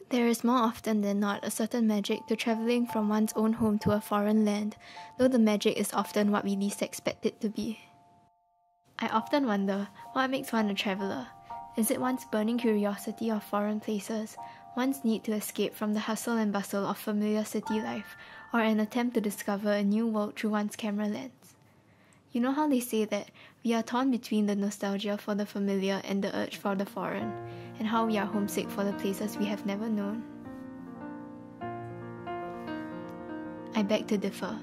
There is more often than not a certain magic to travelling from one's own home to a foreign land, though the magic is often what we least expect it to be. I often wonder, what makes one a traveller? Is it one's burning curiosity of foreign places, one's need to escape from the hustle and bustle of familiar city life, or an attempt to discover a new world through one's camera lens? You know how they say that we are torn between the nostalgia for the familiar and the urge for the foreign, and how we are homesick for the places we have never known? I beg to differ.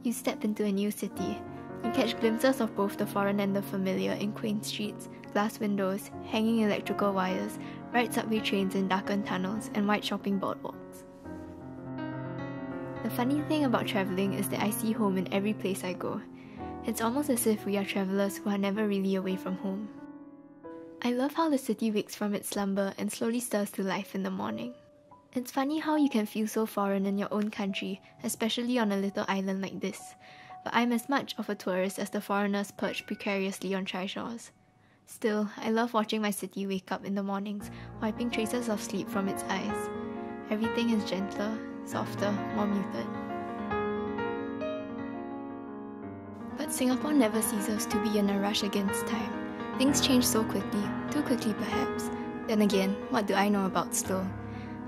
You step into a new city. You catch glimpses of both the foreign and the familiar in quaint streets, glass windows, hanging electrical wires, bright subway trains in darkened tunnels, and white shopping boardwalks. The funny thing about travelling is that I see home in every place I go. It's almost as if we are travellers who are never really away from home. I love how the city wakes from its slumber and slowly stirs to life in the morning. It's funny how you can feel so foreign in your own country, especially on a little island like this, but I'm as much of a tourist as the foreigners perched precariously on trishaws. Still, I love watching my city wake up in the mornings, wiping traces of sleep from its eyes. Everything is gentler, softer, more muted. But Singapore never ceases to be in a rush against time. Things change so quickly, too quickly perhaps. Then again, what do I know about slow?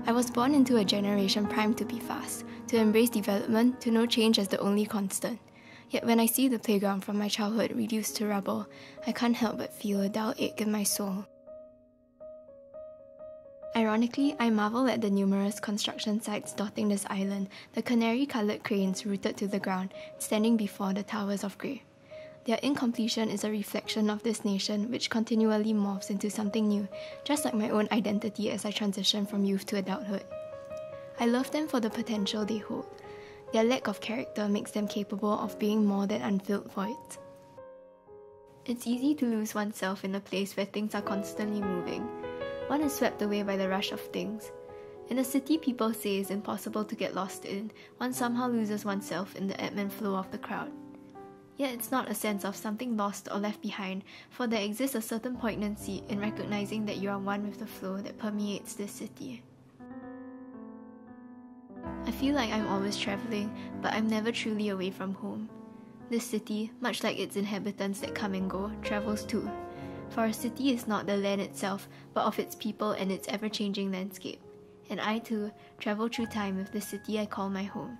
I was born into a generation primed to be fast, to embrace development, to know change as the only constant. Yet when I see the playground from my childhood reduced to rubble, I can't help but feel a dull ache in my soul. Ironically, I marvel at the numerous construction sites dotting this island, the canary-coloured cranes rooted to the ground, standing before the towers of grey. Their incompletion is a reflection of this nation which continually morphs into something new, just like my own identity as I transition from youth to adulthood. I love them for the potential they hold. Their lack of character makes them capable of being more than unfilled voids. It's easy to lose oneself in a place where things are constantly moving. One is swept away by the rush of things. In a city people say is impossible to get lost in, one somehow loses oneself in the ebb and flow of the crowd. Yet it's not a sense of something lost or left behind, for there exists a certain poignancy in recognizing that you are one with the flow that permeates this city. I feel like I'm always travelling, but I'm never truly away from home. This city, much like its inhabitants that come and go, travels too. For a city is not the land itself, but of its people and its ever-changing landscape. And I too travel through time with the city I call my home.